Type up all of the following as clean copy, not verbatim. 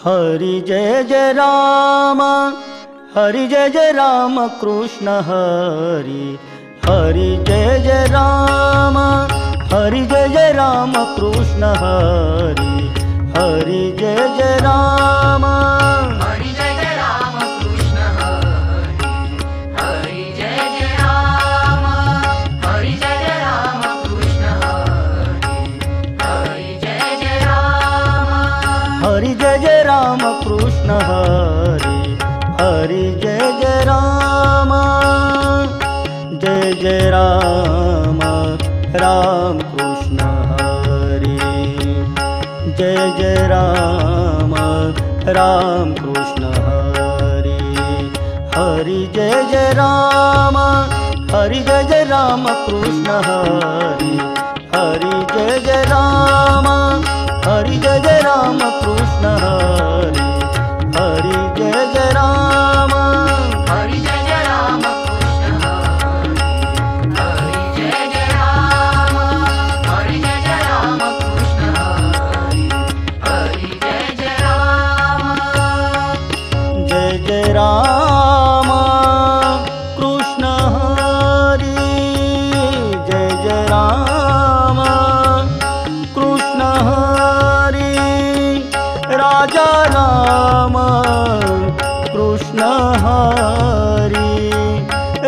हरि जय जय राम, हरि जय जय राम कृष्ण हरि। हरि जय जय राम, हरि जय जय राम कृष्ण हरि। हरि जय जय राम, हरि जय जय राम कृष्ण हरि। हरि जय जय राम, हरि जय जय राम कृष्ण हरि। हरि जय जय राम, हरि जय जय राम कृष्ण हरि। हरि जय जय राम, जय जय राम राम कृष्ण हरि। जय जय राम राम कृष्ण हरि। हरि जय जय राम, हरि जय जय राम कृष्ण हरि। हरि जय जय राम, हरि जय जय राम कृष्ण हरि। हरि जय जय राम, हरि जय जय राम कृष्ण हरि। हरि जय जय राम, हरि जय जय राम कृष्ण हरि। हरि जय जय राम, जय जय राम कृष्ण हरि। जय जय राम कृष्ण हरि। राजा राम कृष्ण हरि।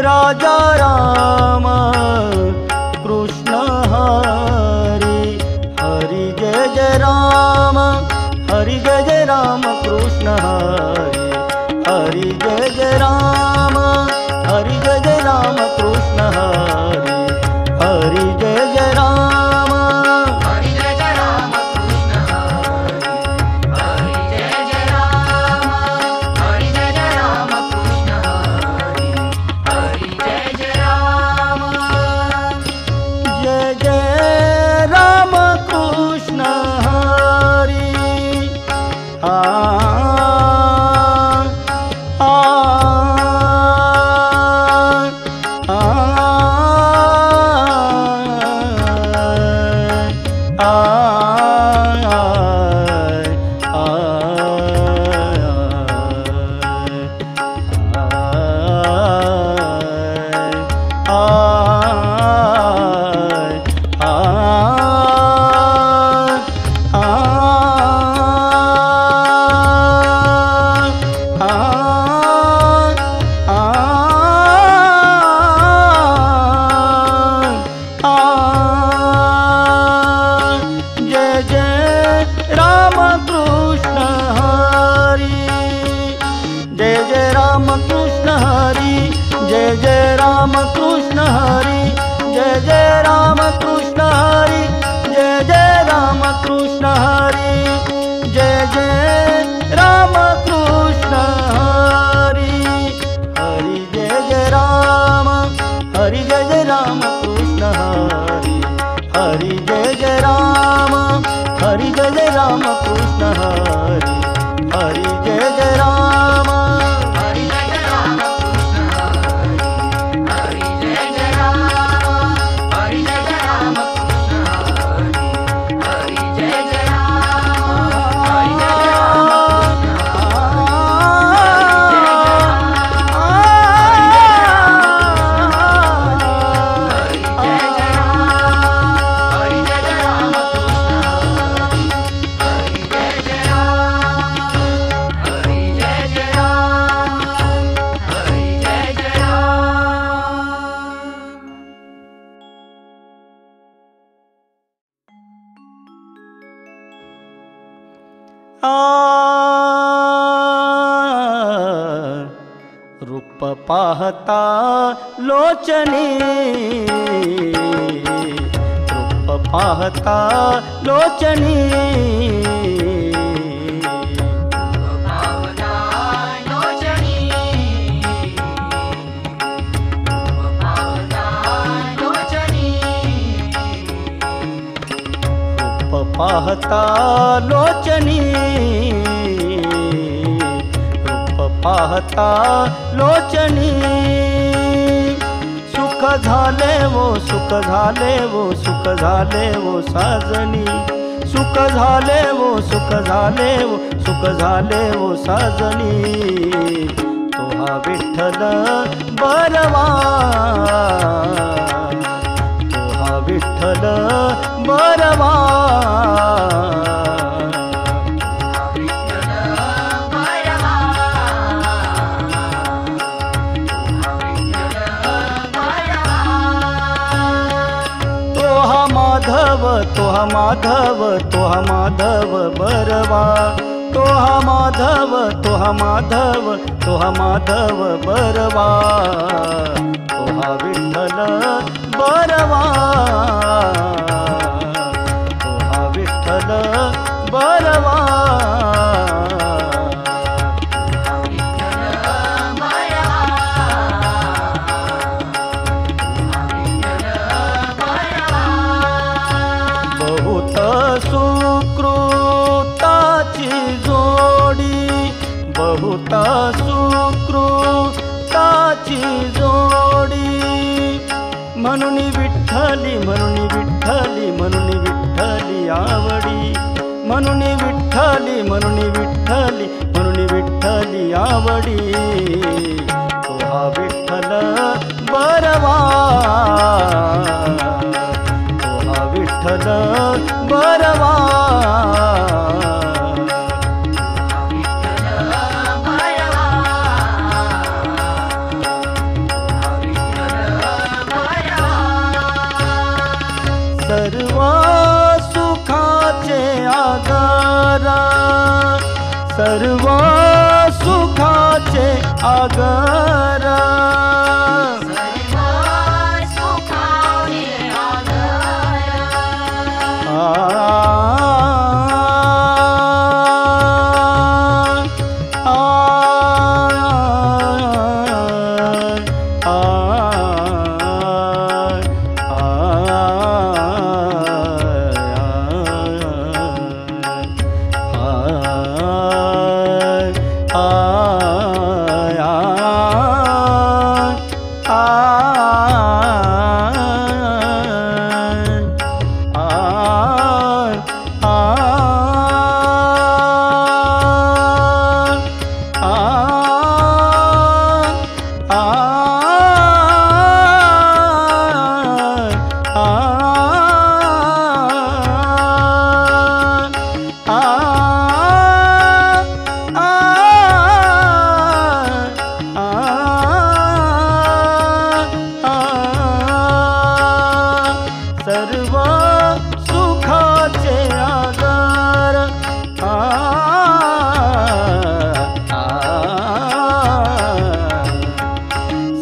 राजा राम कृष्ण हरि। हरि जय जय राम, हरि जय जय राम कृष्ण हरि। हरि जय जय राम, हरि जय जय राम कृष्ण हरि। हरि जय जय राम, हरि जय जय राम कृष्ण हरि। हरि जय जय राम, हरि जय जय राम कृष्ण हरि। हरि जय जय राम, जय जय राम कृष्ण हरि। जय जय राम कृष्ण हरि। जय जय राम कृष्ण हरि। जय जय राम कृष्ण हरि। जय जय राम कृष्ण हरि। जय जय राम कृष्ण हरि। जय जय राम कृष्ण हरि। हरि जय जय राम, हरि जय जय राम कृष्ण हरि। हरि जय जय राम, हरि जय जय राम कृष्ण हरि। हरि जय जय राम, हरि जय जय राम कृष्ण हरि। हरि जय जय राम, हरि जय जय राम कृष्ण हरि। हरि जय जय राम, हरि जय जय राम रूप पाहता लोचनी, रूप पाहता लोचनी। पावता लोचनी, पावता लोचनी। रूप पाहता लोचनी, रूप पाहता लोचनी। सुख झाले वो सुख झाले वो सुख झाले वो साजनी। सुख झाले वो सुख झाले वो सुख झाले वो साजनी तो हा विठ्ठल बरवा तो हा विठ्ठल बरवा तो हा माधव तो हा माधव बरवा तो हा माधव तो हा माधव तो हा माधव बरवा तो हा विठ्ठल बरवा तो हा विठ्ठल बरवा बहुत सुकृताची जोडी म्हणून विठ्ठली म्हणून विठ्ठली म्हणून विठ्ठली आवडी म्हणून विठ्ठली म्हणून विठ्ठली म्हणून विठ्ठली आवडी तो हा विठ्ठल बरवा तो हा विठ्ठल बरवा सर्व सुखाचे आगारा सर्व सुखाचे आगारा सर्व सुखाचे आधार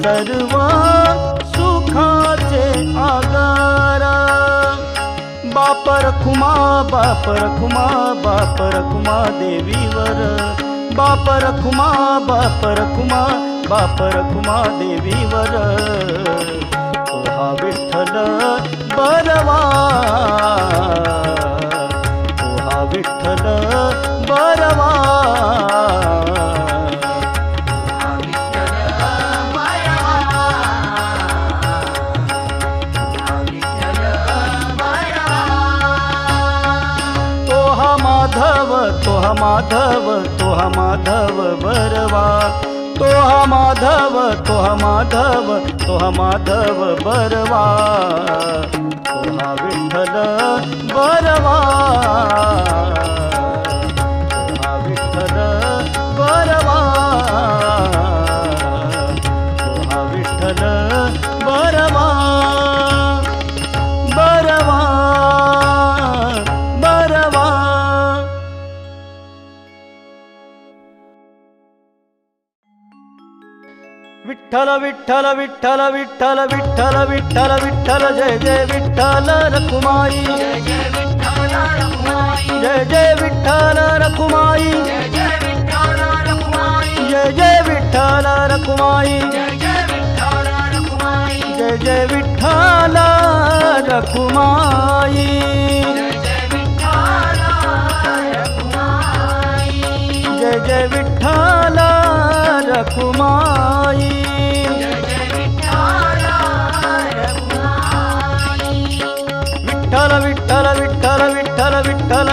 सर्व सुखाचे आधार बाप रखुमा बाप रखुमा बाप रखुमा देवीवर बाप रखुमा बाप रखुमा बाप रखुमा देवीवर तो हा विठ्ठल बरवा तो हा विठ्ठल बरवा तो हा माधव तो हा माधव तो हा माधव बरवा तो हा माधव तो हा माधव तो हा माधव बरवा तो हा विठ्ठल बरवा तो हा विठ्ठल बरवा तो हा विठ्ठल बरवा बरवा बरवा विठ्ठल विठ्ठल विठ्ठल विठ्ठल विठ्ठल विठ्ठल विठ्ठल जय जय विठ्ठल रखुमाई जय जय विठ्ठल रखुमाई जय जय विठ्ठल रखुमाई जय जय विठ्ठल रखुमाई जय जय विठ्ठल रखुमाई जय जय विठ्ठल रखुमाई जय जय विठ्ठल रखुमाई जय जय विठ्ठल रखुमाई जय जय विठ्ठल रखुमाई जय जय विठ्ठल रखुमाई विठ्ठल विठ्ठल विठ्ठल विठ्ठल विठ्ठल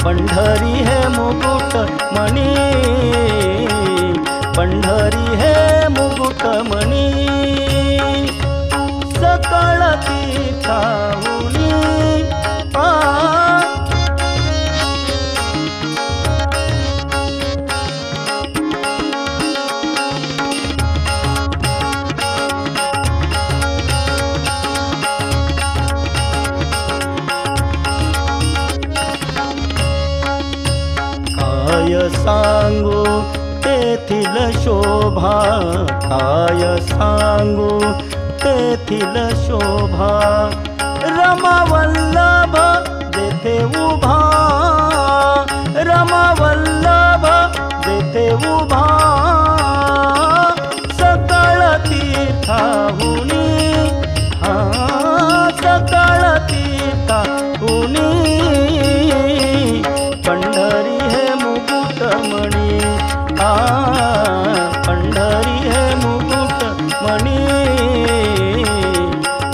पंढरी हे मुकुट मणी, पंढरी हे मुकुट मणी, सकळ तीर्थाहुनी काय सांगू तेथील शोभा, काय सांगू तेथील शोभा, रमावल्लभ जेथे उभा, रमावल्लभ जेथे उभा, सकळ तीर्थाहुनी, हा सकळ तीर्थाहुनी, पंढरी हे मुकुटमणी, आ पंढरी हे मुकुटमणी,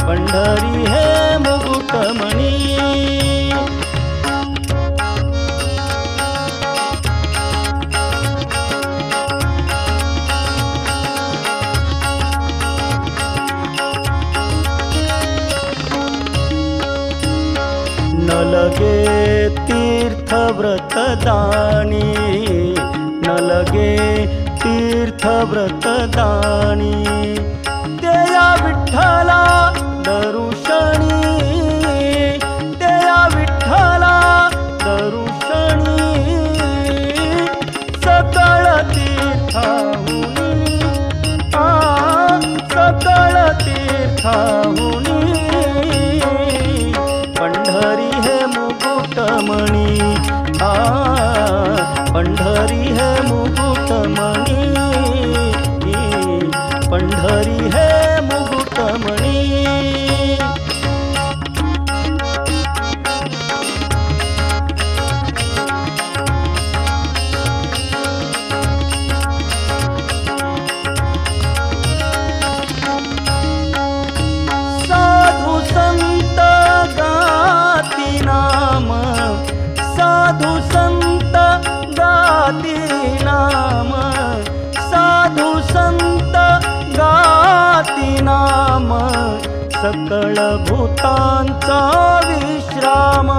पंढरी हे मुकुटमणी. न लगे तीर्थ व्रतदानी, न लगे तीर्थ व्रतदानी, तेया विठ्ठला दरुशनी, तेया विठ्ठला दरुशनी, सकळ तीर्थाहुनी, आ सकळ तीर्थाहुनी, पंढरी हे मुकुटमणी, आ पंढरी हे मुकुटमणी, पंढरी हे मुकुटमणी. साधु संत गाती नाम, साधु संत गाती नाम, साधु संत गाती नाम, सकळ भूतांचा विश्राम,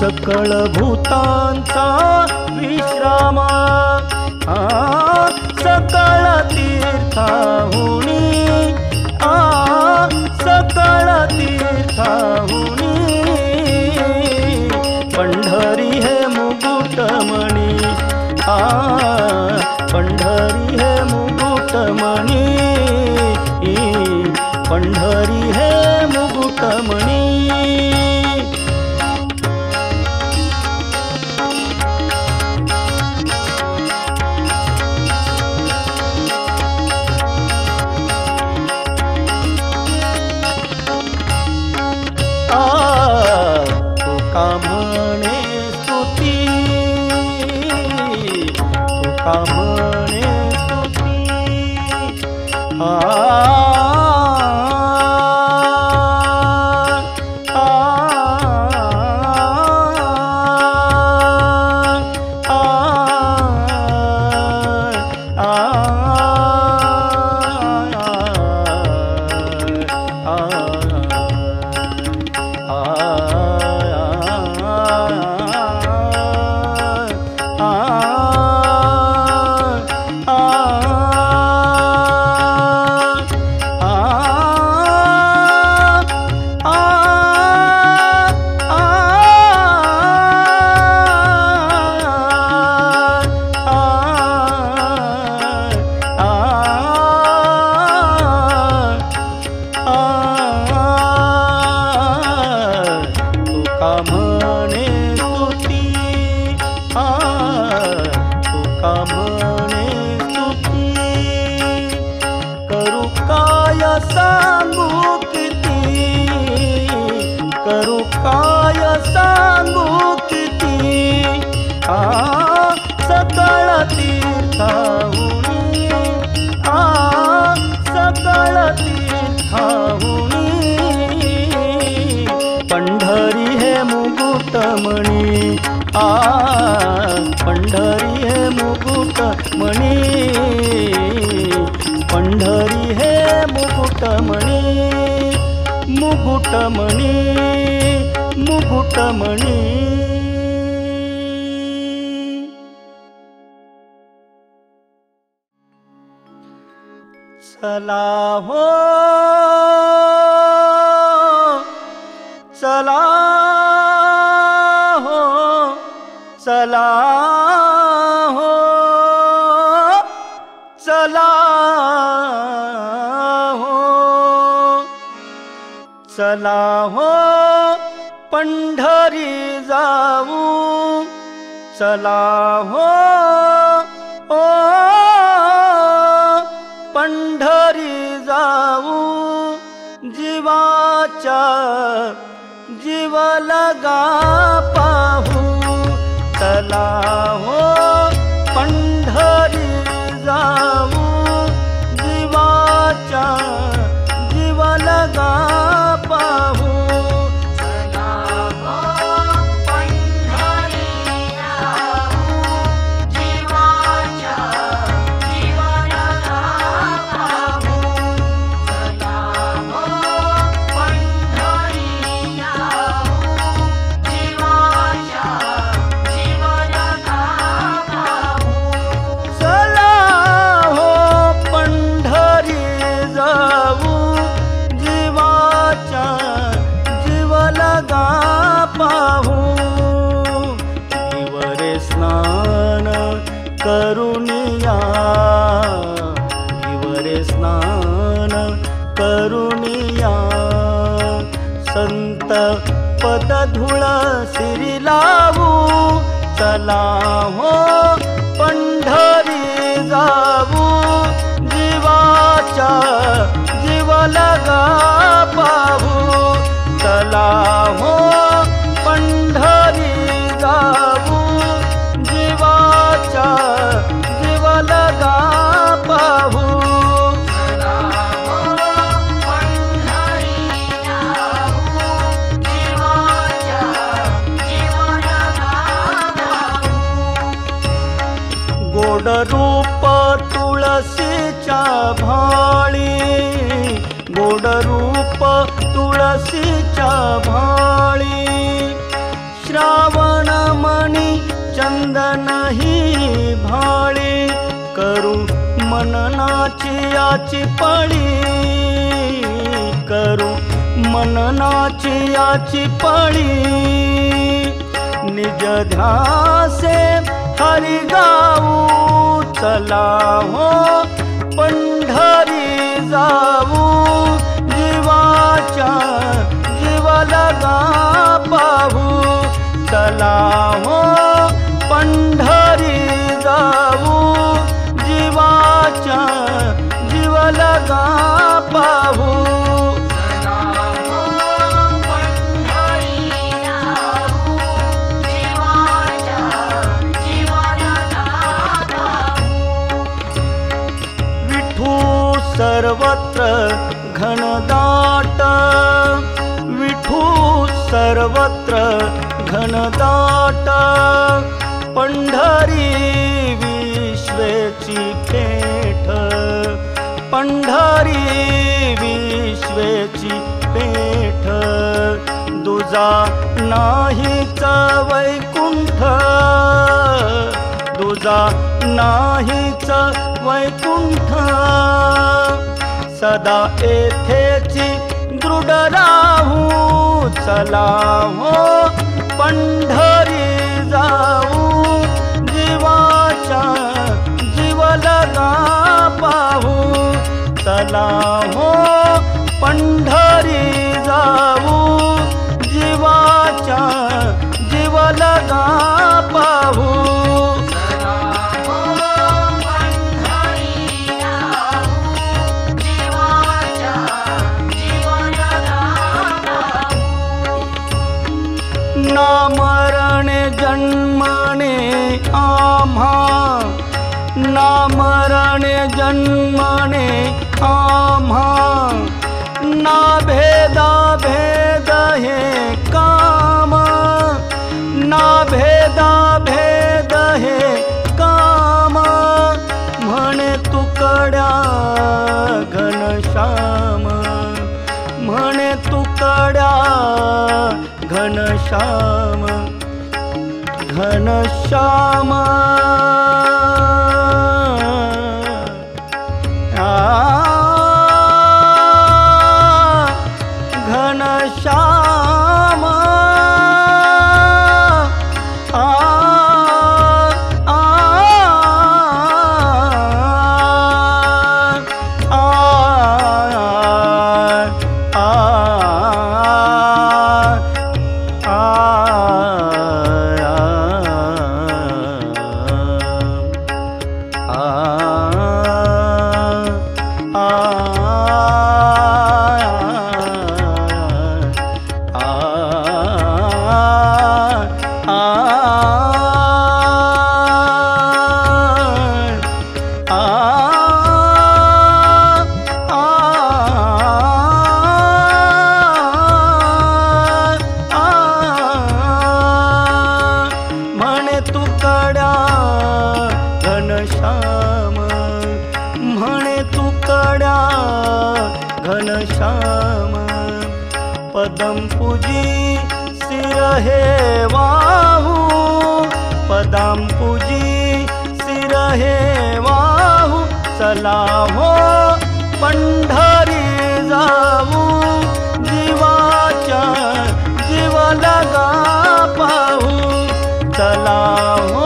सकळ भूतांचा विश्राम, आ सकळ तीर्थाहुनी, आ सकळ तीर्थाहुनी, पंढरी हे मुकुटमणी, आ पंढरी हे मुकुटमणी, पंढरी हे मुकुटमणी. तुका म्हणे स्तुती, तुका म्हणे स्तुती, मुकुटमणी आ पंढरी हे मुकुटमणी पंढरी हे मुकुटमणी मुकुटमणी मुकुटमणी चला हो चला हो चला हो चला हो चला हो पंढरी जाऊ चला हो ओ पंढरी जाऊ जीवाच्या जीव लगा पाहू चला हो पंढरी जाऊ जीवाच्या जीव लगा पाहू चला हो पंढरी जाऊ जीवाच्या जीव लगा पाहू चला हो पंढरी जाऊ जीवाच्या जीव लगा पाहू चला हो पंढरी जाऊ जीवाच्या जीव लगा पाहू जीवरे स्नान करुनिया जीवरे स्नान करुनिया संत पद धूळ सिरी लावू चला हो पंढरी जाऊ जीवाच्या जीव लगा पाहू चला हो पंढरी जाऊ जीवाच्या जीव लगा पाहू चला हो पंढरी जाऊ जीवाच्या जीव लगा पाहू गोड रूप तुळशीच्या भाळी गोड रूप तुळशीच्या भाळी श्रावण मणी चंदन ही भाळी करू मननाची याची पळी करू मननाची याची पळी निज ध्यासे हरि गाऊ चला हो पंढरी जाऊ जीवाच्या जीव लगा पाहू चला हो पंढरी जाऊ जीवाच्या जीव लगा पाहू चला हो पंढरी जाऊ जीवाच्या जीव लगा पाहू विठू सर्वत्र घनदाट विठू सर्वत्र घनदाट पंढरी विश्वेची पेठ पंढरी विश्वेची पेठ दुजा नाहीच वैकुंठ दुजा नाहीच वैकुंठ सदा येथेची दृढ राहू चला हो पंढरी जाऊ जीवाच्या जीव लगा पाहू चला हो पंढरी जाऊ जीवाच्या जीव लगा पाहू चला हो पंढरी जाऊ जीवाच्या जीव लगा पाहू ना मरणे जन्मने आम्हा ना मरणे जन्मने आम्हा ना भेदा भेद हे काम घनश्याम घनश्याम घनश्याम पदम पूजी सिर हे वाहू पदम पूजी सिर हे वाहू चला हो पंढरी जाऊ जीवाच्या जीव लगा पाहू चला हो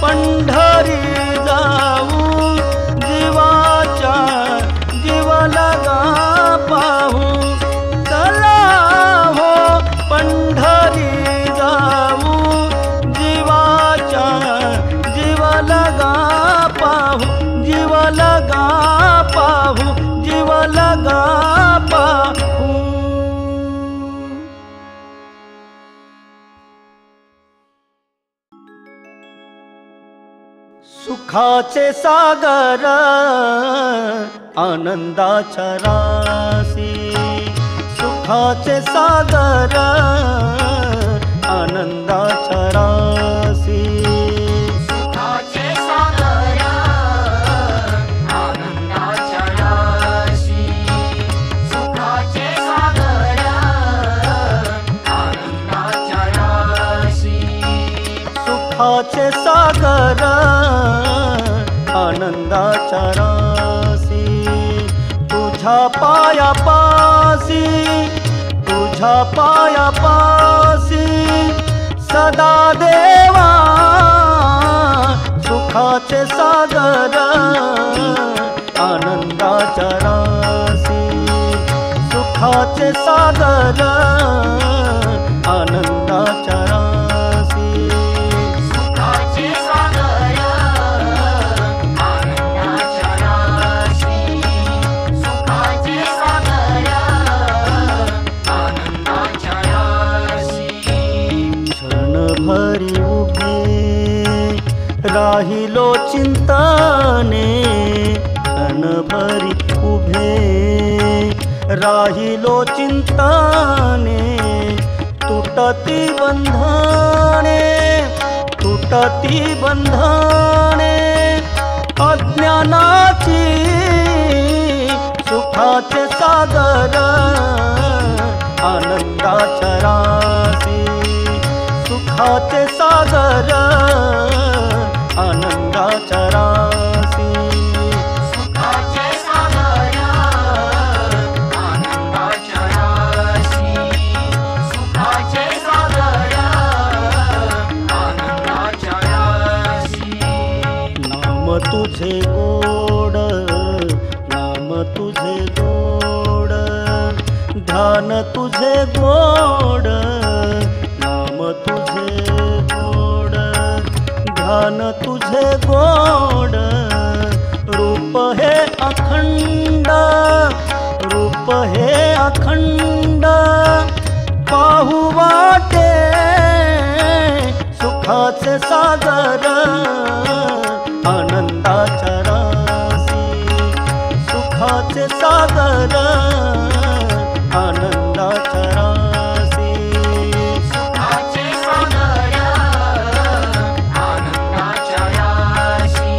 पंढरी जाऊ जीवाच्या जीव लगा पाहू चला हो पंढरी जाऊ जीवाच्या जीव लगा पाहू जीव लगा पाहू जीव लगा पाहू। सुखाचे सागर आनंदाच्या राशी सुखाचे सागर आनंदाच्या राशी सुखाचे सागर आनंदाच्या राशी सुखाचे सागर आनंदाच्या राशी सुखाचे सागर आनंदाच्या राशी तुझ्या पायापासी तुझ्या पायापासी सदा देवा सुखाचे सागर आनंदाच्या राशी सुखाचे सागर आनंदाच्या राशी सुखाचे सागर आनंदाच्या राशी सुखाचे सागर आनंदाच्या राशी क्षणभरी उभे राहिलो चिंतने क्षणभरी उभे राहिलो चिंतने तुटती बंधने तुटती बंधने अज्ञानाची सुखाचे सागर आनंदाच्या राशी सुखाचे सागर आनंदाच्या राशी सुखाचे सागर आनंदाच्या राशी सुखाचे सागर आनंदाच्या राशी नाम तुझे गोड नाम तुझे गोड ध्यान तुझे गोड नाम तुझे गोड ध्यान तुझे गोड रूप हे अखंड रूप हे अखंड पाहू वाटे सुखाचे सागर आनंदाच्या राशी सुखाचे सागर आनंदाच्या राशी सुखाचे सागर आनंदाच्या राशी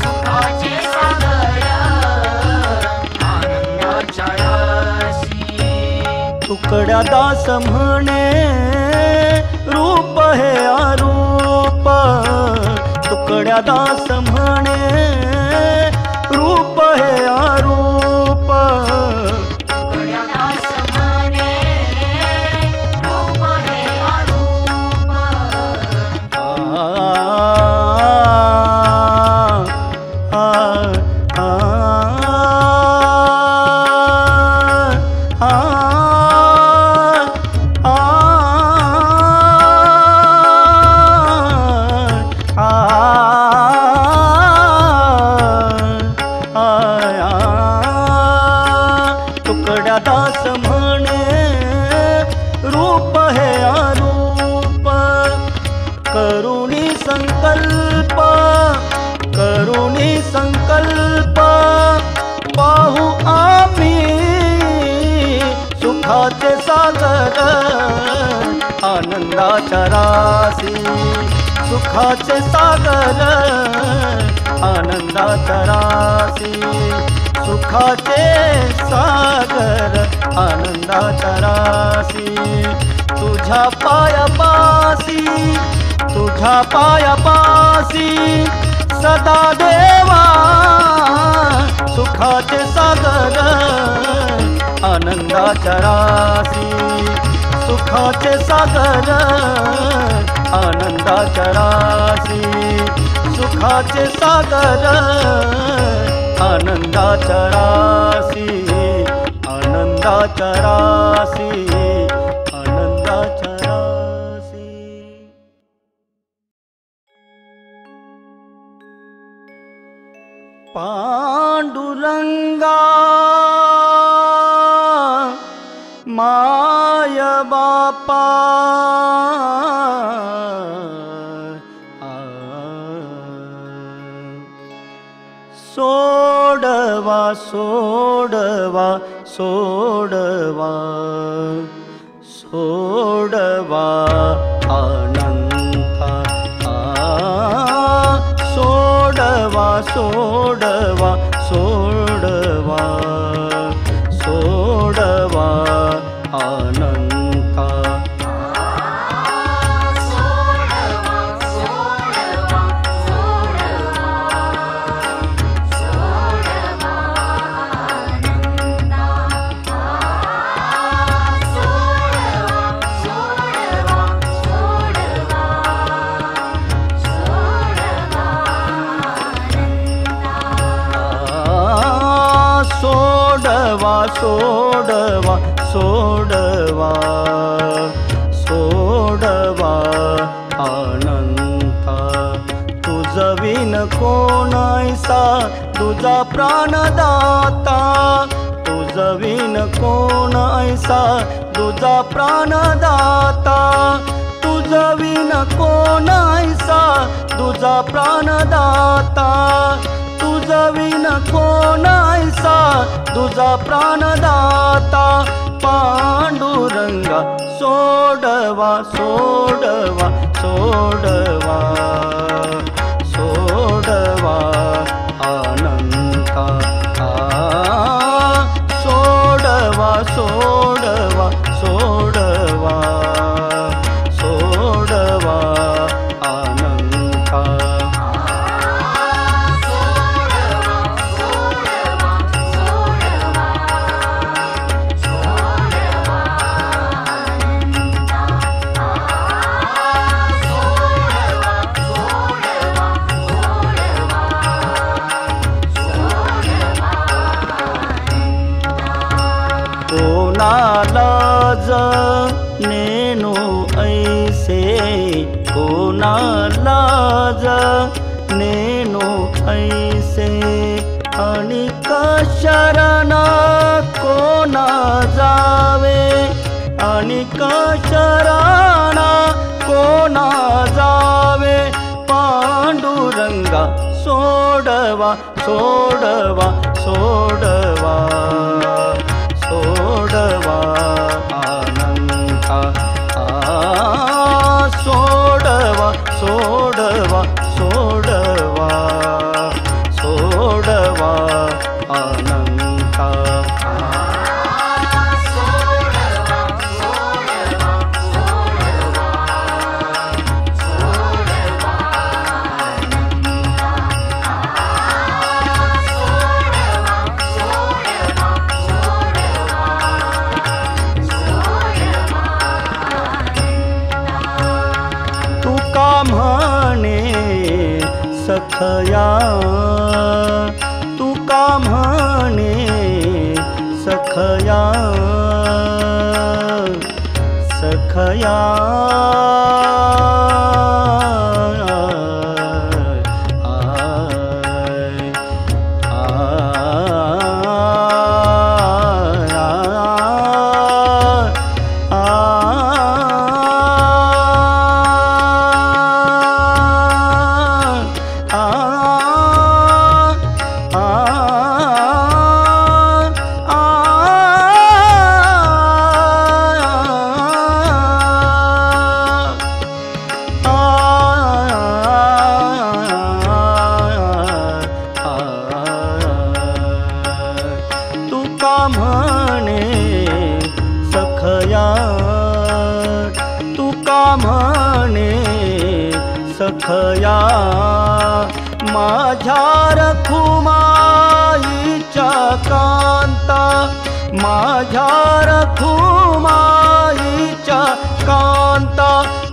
सुखाचे सागर आनंदाच्या राशी तुकड्या दास म्हणे तुकड्या दास म्हणे रूप हे अरूप तुकड्या दास म्हणे रूप हे अरूप तुकड्या दास म्हणे रूप हे अरूप करुणी संकल्प पाहू आम्ही सुखाचे सागर आनंदाच्या राशी सुखाचे सागर आनंदाच्या राशी सुखाचे सागर आनंदाच्या राशी तुझ्या पायापासी सदा देवा सुखाचे सागर आनंदाच्या राशी सुखाचे सागर आनंदाच्या राशी सुखाचे सागर आनंदाच्या राशी आनंदाच्या राशी आनंदाच्या राशी पांडुरंगा माय बापा सोडवा सोडवा सोडवा सोडवा अनंता सोडवा सोडवा सोडवा सोडवा अनंता सोडवा सोडवा सोडवा अनंता तुझ विन कोण ऐसा तुझा प्राणदाता तुझ विन कोण ऐसा तुझा प्राणदाता तुझ विन कोण ऐसा तुझा प्राणदाता तुझ विन कोण ऐसा तुझा प्राणदाता पांडुरंगा सोडवा सोडवा सोडवा सोडवा अनंता सोडवा सोडवा सोडवा सोडवा अनंता कोणालाज नेनो ऐसे कोणालाज नेनो ऐसे अनिक शरण कोणा जावे अनिक शरण कोणा जावे पांडुरंगा सोडवा सोडवा सोडवा सोडवा अनंता सोडवा सोडवा सोडवा सोडवा अनंता सखया तू का म्हणे सखया सखया सखया माझ्या रखुमाईच्या कांता माझ्या रखुमाईच्या कांता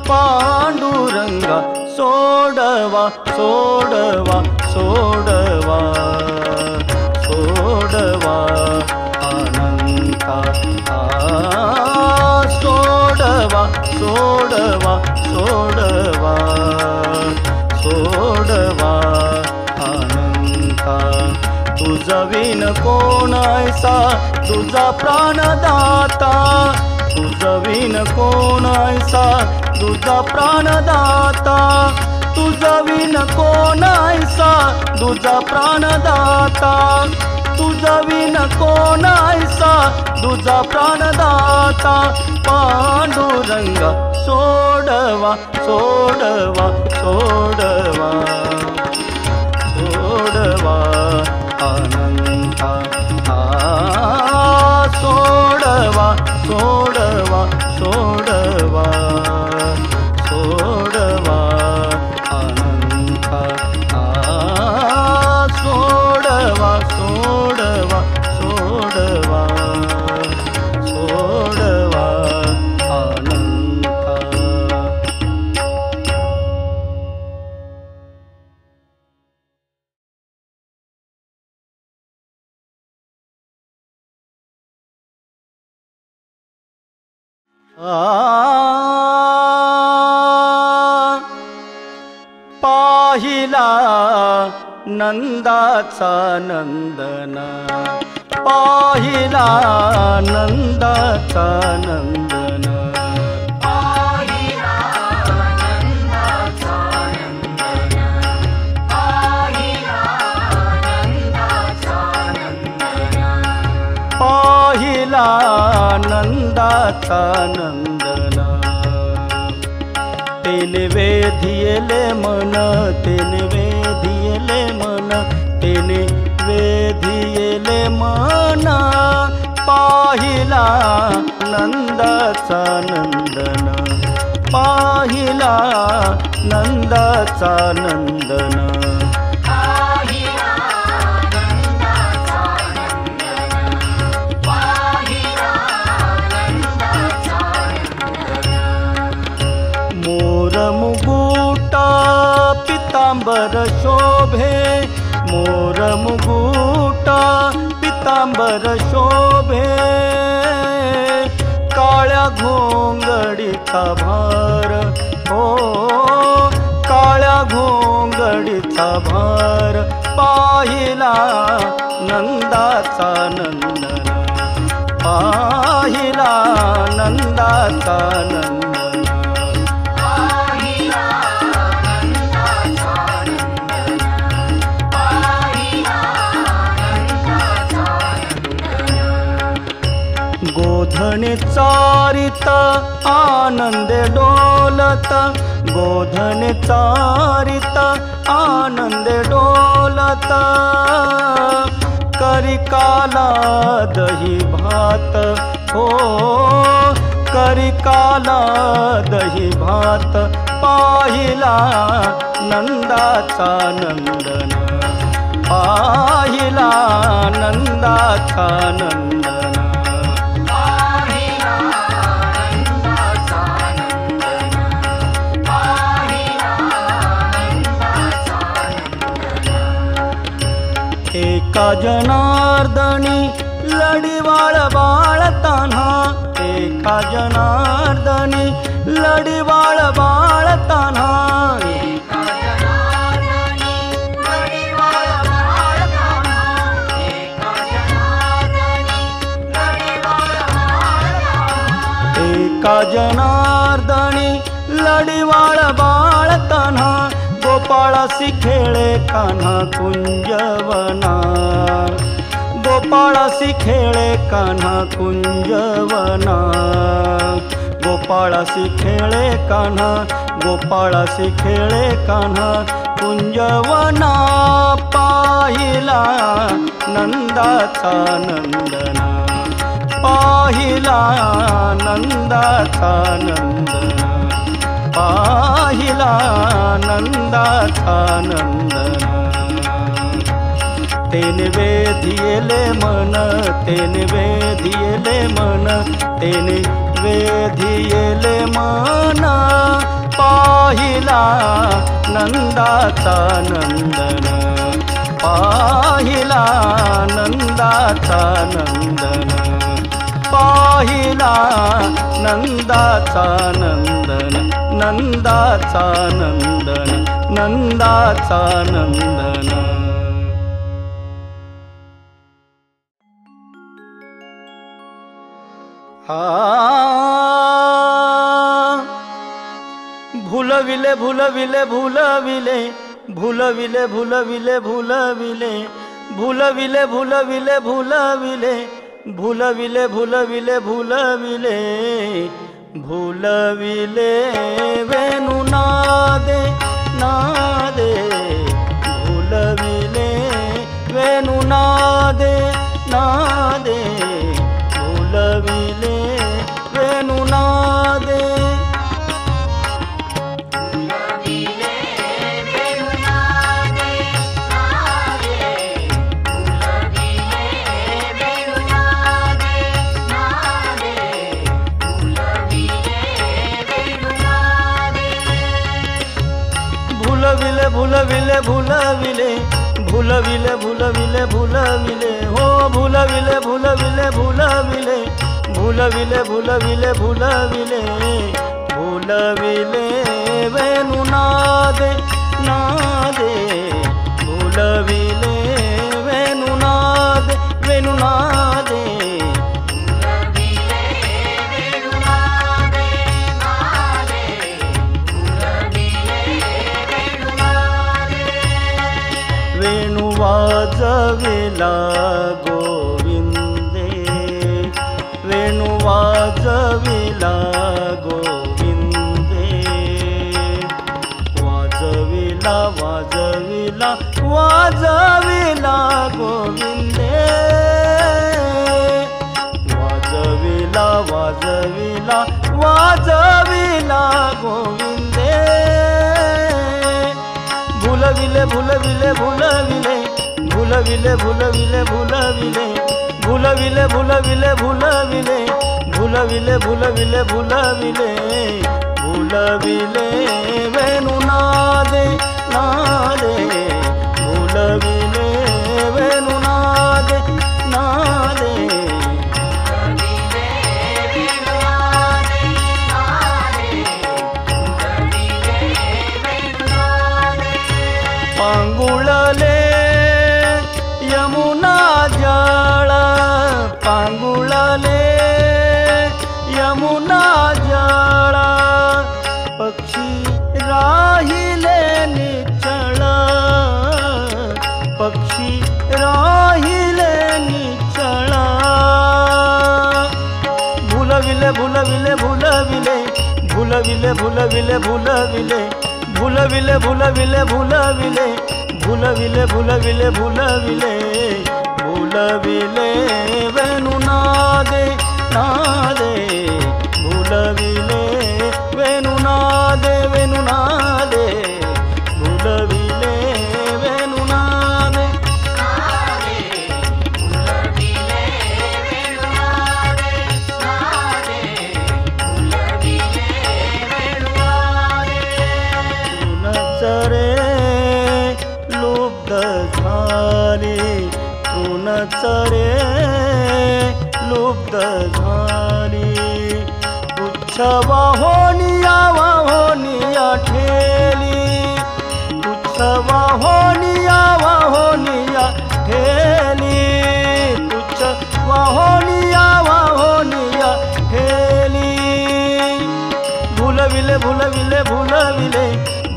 पांडुरंगा सोडवा सोडवा सोडवा सोडवा अनंता सोडवा सोडवा सोडवा सोडवा अनंता तुझा विन कोण ऐसा तुझा प्राणदाता तुझा विन कोण ऐसा तुझा प्राणदाता तुझा विन कोण ऐसा तुझा प्राणदाता तुझा विन कोण ऐसा तुझा प्राणदाता पांडुरंगा सोडवा सोडवा सोडवा सोडवा अनंता सोडवा सोडवा सोडवा सोडवा अनंता सोडवा सोडवा सोडवा सोडवा अनंता. पाहिला नंदाचा नंदन पाहिला नंदाचा नंदन पाहिला नंदाचा नंदन पाहिला नंदाचा नंदन पाहिला नंदाचा नंदन तेने वेधियले मन तेने वेधियले मन तेने वेधियले मन पाहिला नंदाचा नंदन पाहिला नंदाचा नंदन पाहिला नंदाचा नंदन पाहिला नंदाचा नंदन मोर मुकुटा पितांबर शोभे मोर मुकुटा पितांबर शोभे काळ्या घोंगडीचा भार हो काळ्या घोंगडीचा भार पाहिला नंदाचा नंदन पाहिला नंदाचा नंदन पाहिला नंदाचा नंदन पाहिला नंदाचा नंदन गोधने चारित आनंद डोलत गोधने चारित आनंद डोलत करिकाला दही भात हो करिकाला दही भात पाहिला नंदाचा नंदन पाहिला नंदाचा नंदन पाहिला नंदाचा नंदन पाहिला नंदाचा नंदन एका जनार्दनी लढीवाळ बाळताना, एका जनार्दनी लढीवाळ बाळताना, एका जनार्दनी लढीवाळ बाळताना, एका जनार्दनी लढीवाळ बाळताना, एका जनार्दनी लढीवाळ बाळताना, गोपाळासी खेळे कान्हा कुंजवना, गोपाळासी खेळे कान्हा कुंजवना, गोपाळासी खेळे कान्हा, गोपाळासी खेळे कान्हा कुंजवना, पाहिला नंदाचा नंदना, पाहिला नंदाचा नंदना, पाहिला नंदाचा नंदना, तेने वेधिले मन, तेने वेधिले मन, तेने वेधिले मन, पाहिला नंदाचा नंदन, पाहिला नंदाचा नंदन, पाहिला नंदाचा नंदन, नंदाचा नंदन, नंदाचा नंदन. भुलविले भुलविले भुलविले भुलविले भुलविले भुलविले भुलविले भुलविले भुलविले भुलविले भुलविले भुलविले भुलविले वेणु नादे नादे, भुलविले वेणु नादे नादे, भुलविले वेणु नादे, भुलविले वेणु नादे नादे, भुलविले वेणु नादे नादे, भुलविले वेणु नादे, भुलविले भुलविले भुलविले भुलविले भुलविले भुलविले हो, भुलविले भुलविले भुलविले भुलविले भुलविले भुलविले भुलविले वेणु नादे नादे, भुलविले वेणु नादे वेणु नादे, भुलविले वेणु नादे नादे, भुलविले वेणु नादे, वेणु वाजविला गोविंदे, वेणु वाजविला गोविंदे, वाजविला वाजविला वाजविला गोविंदे, वाजविला वाजविला वाजविला गोविंदे, भुलविले भुलविले भुलविले भुलविले भुलविले भुलविले भुलविले भुलविले भुलविले भुलविले भुलविले भुलविले भुलविले वेणु नादे नादे, भुलविले वेणु नादे नादे, भुलविले वेणु नादे नादे, भुलविले वेणु नादे, पांगुळले यमुना जळ, पांगुळले यमुना जळ, पक्षी राहिले निचळ, पक्षी राहिले निचळ, भुलविले भुलविले भुलविले भुलविले भुलविले भुलविले भुलविले भुलविले भुलविले भुलविले भुलविले भुलविले भुलविले वेणु नादे नादे, भुलविले वेणु नादे वेणु नादे, भुलविले वेणु नादे नादे, भुलविले वेणु नादे नादे, भुलविले वेणु नादे, नचरे लुब्ध झाली रे लुब्ध झाली तुच्छ वाहोनिया वाहोनिया ठेली तुच्छ वाहोनिया वाहोनिया ठेली तुच्छ वाहोनिया वाहोनिया ठेली भुलविले भुलविले भुलविले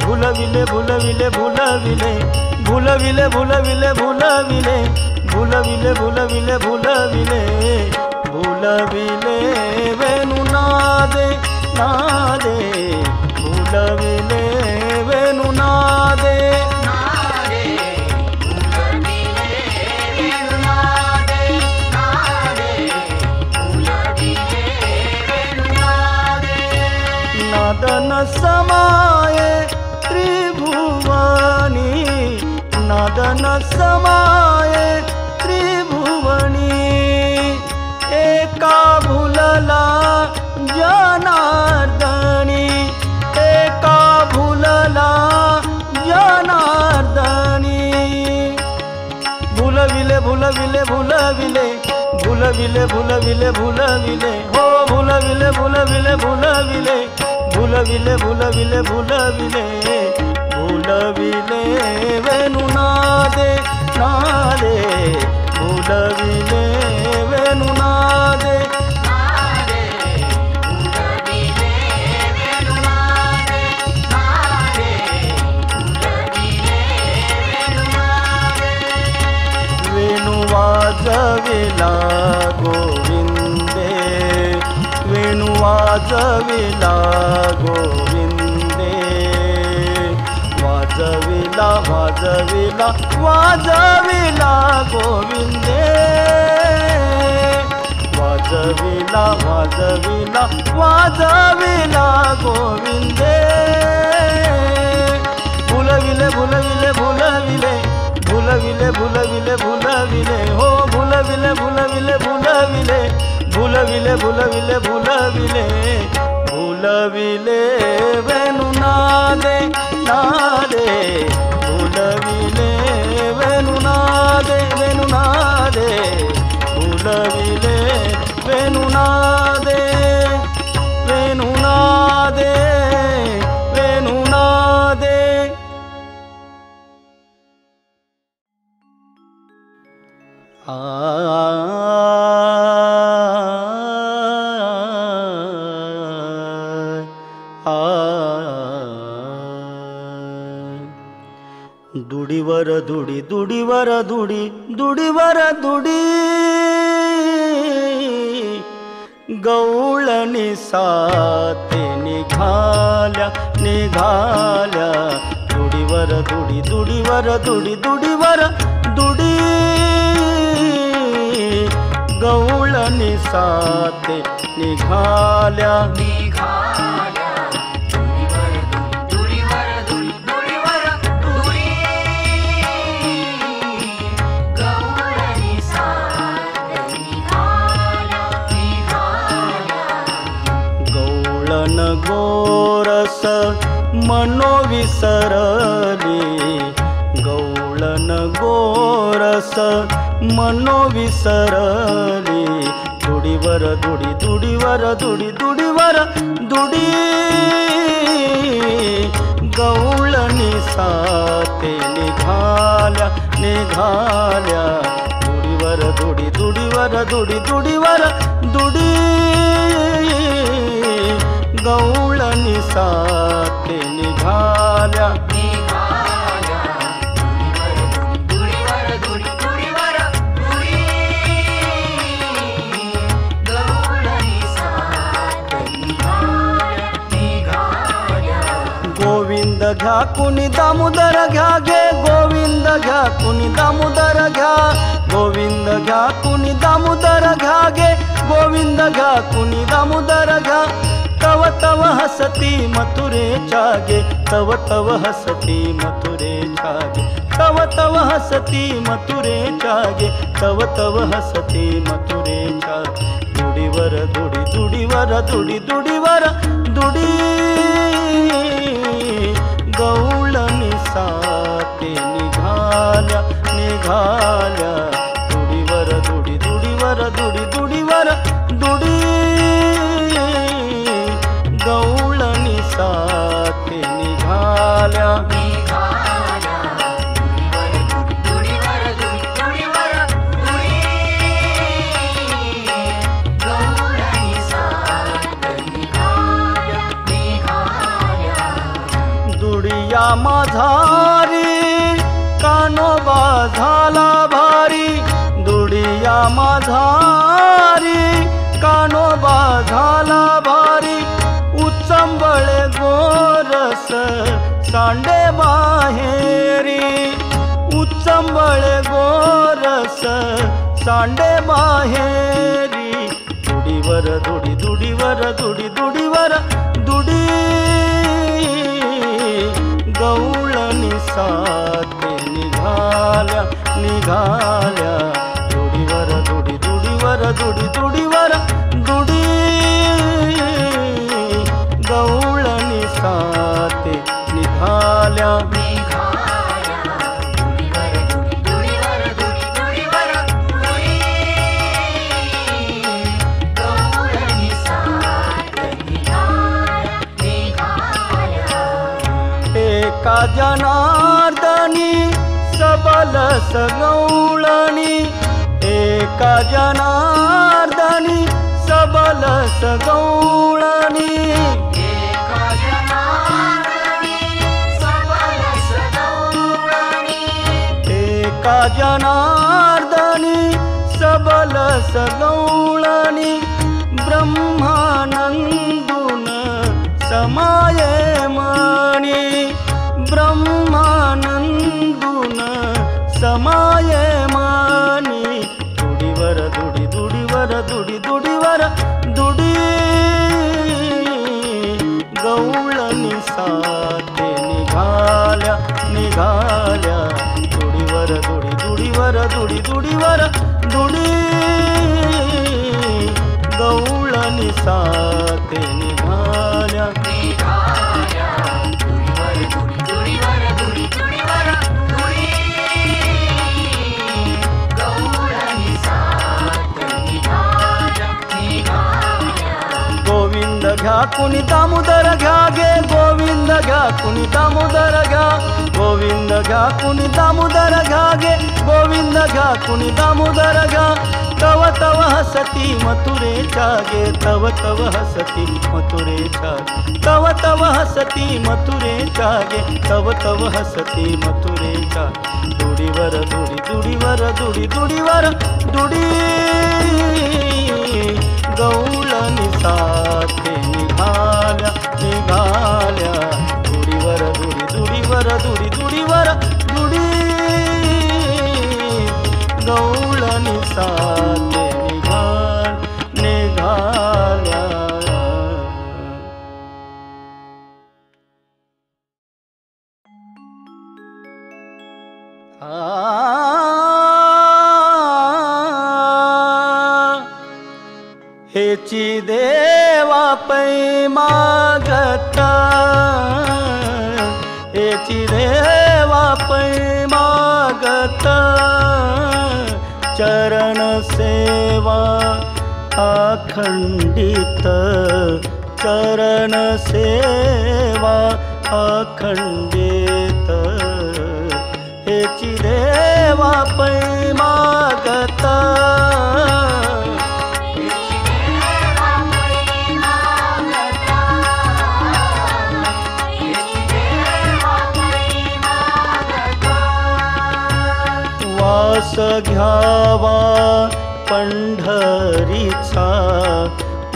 भुलविले भुलविले भुलविले भुलविले भुलविले भुलविले भुलविले भुलविले भुलविले भुलविले वेणु नादे नादे भुलविले वेणु नादे नादन समाये त्रिभुवनी नादन समाये त्रिभुवनी एका भुलला जनार्दनी एका भुलला जनार्दनी भुलविले भुलविले भुलविले भुलविले भुलविले भुलविले हो भुलविले भुलविले भुलविले भुलविले भुलविले भुलविले भुलविले वेणु नादे नादे भुलविले वेणु नादे वेणु वाजविला गोविंदे वेणु वाजविला गोविंदे वाजविला वाजविला वाजविला गोविंदे वाजविला वाजविला वाजविला गोविंदे भुलविले भुलविले भुलविले भुलविले भुलविले भुलविले हो भुलविले भुलविले भुलविले भुलविले भुलविले भुलविले भुलविले वेणु नादे नादे भुलविले वेणु नादे वेणु नादे भुलविले वेणु नादे वेणु नादे वेणु नादे दुडीवर दुडी दुडीवर दुडी दुडीवर दुडी गवळणी साथे निघाल्या निघाल्या दुडीवर दुडी दुडीवर दुडी दुडीवर दुडी गवळणी साथे निघाल्या गोरस मनोविसरली गवळण गोरस मनोविसरली दुडीवर दुडी दुडीवर दुडी दुडीवर दुडी गवळणी साथे निघाल्या निघाल्या दुडीवर दुडी दुडीवर दुडी दुडीवर दुडी गवळणी साथे निघाल्या गोविंद घ्या कुणी दामोदर घ्या गे गोविंद घ्या कुणी दामोदर घ्या गोविंद घ्या कुणी दामोदर घ्या गे गोविंद घ्या कुणी दामोदर घ्या तव तव हसती मथुरे गे तव तव हसती मथुरे गे तव तव हसती मथुरे गे तव तव हसती मथुरे दुडीवर दुडी दुडीवर दुडी दुडीवर दुडी गवळणी साथे निघाल्या निघाल्या दुडीवर दुडिया माझारी कानोबा झाला भारी, दुडिया माझारी कानोबा झाला भारी, उचंबळे गोरस सांडे माहेरी, उचंबळे गोरस सांडे माहेरी, दुडीवर दुडी दुडीवर दुडी दुडीवर दुडी, गवळणी साथे निघाल्या निघाल्या, दुडीवर दुडी दुडीवर दुडी दुडीवर दुडी, गवळणी साथे निघाल्या एका जनार्दनी सबल सगौळणी, एका जनार्दनी सबल सगौळणी, एका जनार्दनी सबल सगौळणी, एका जनार्दनी सबल सगौळणी, ब्रह्मानंदून समाये मणी, ब्रह्मानंदून समाये मणी, दुडीवर दुडी दुडीवर दुडी दुडीवर दुडी, गवळणी साथे निघाल्या निघाल्या, दुडीवर दुडी दुडीवर दुडी दुडीवर दुडी, गवळणी साथे निघाल्या निघाल्या, दुडीवर दुडी दुडीवर दुडी दुडीवर दुडी, गवळणी साथे निघाल्या निघाल्या. गोविंद घ्या कुणी दामोदर घ्या गे, गोविंद घ्या कुणी दामोदर घ्या, गोविंद घ्या कुणी दामोदर घ्या गे, गोविंद घ्या कुणी दामोदर घ्या, तव तव हसती मथुरेच्या गे, तव तव हसती मथुरेच्या, तव तव हसती मथुरेच्या गे, तव तव हसती मथुरेच्या, दुडीवर दुडी दुडीवर दुडी दुडीवर दुडी, गवळणी साथे निघाल्या निघाल्या, दुडीवर दुडी दुडीवर दुडी दुडीवर दुडी, गवळणी साथे निघाल्या. हेची देवा पै मागत, हेची देवा पै मागत, चरण सेवा अखंडित, चरण सेवा अखंडित, हेची देवा पै मागत, वास घ्यावा पंढरीचा,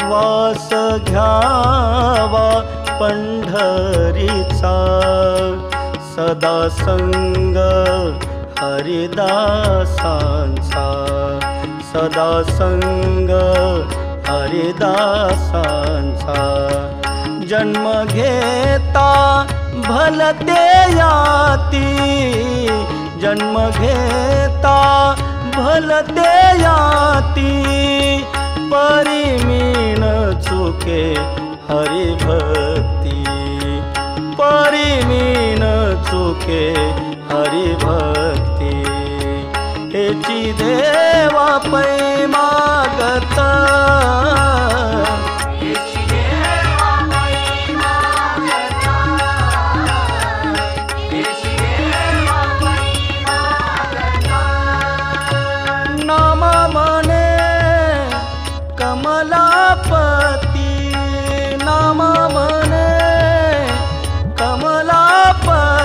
वास घ्यावा पंढरीचा, सदा संग हरिदासांचा, सदा संग हरिदासांचा, जन्म घेता भलते याती, जन्म घेता भलते याती, परिमीण चुके हरिभक्ती, परिमीण चुके हरिभक्ती, हेची देवा पै मागत, कमलापती, नाम म्हणे कमलापती,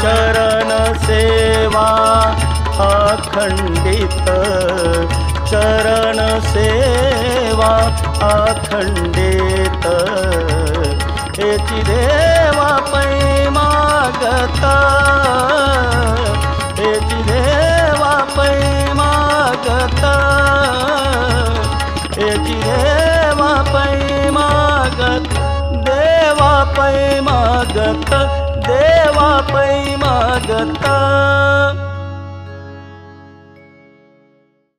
चरण सेवा अखंडित चरण सेवा अखंडित हेची देवा पै मागत हेची देवा पै मागत हेची देवा पै मागत देवा पै मागत देवा पै मागत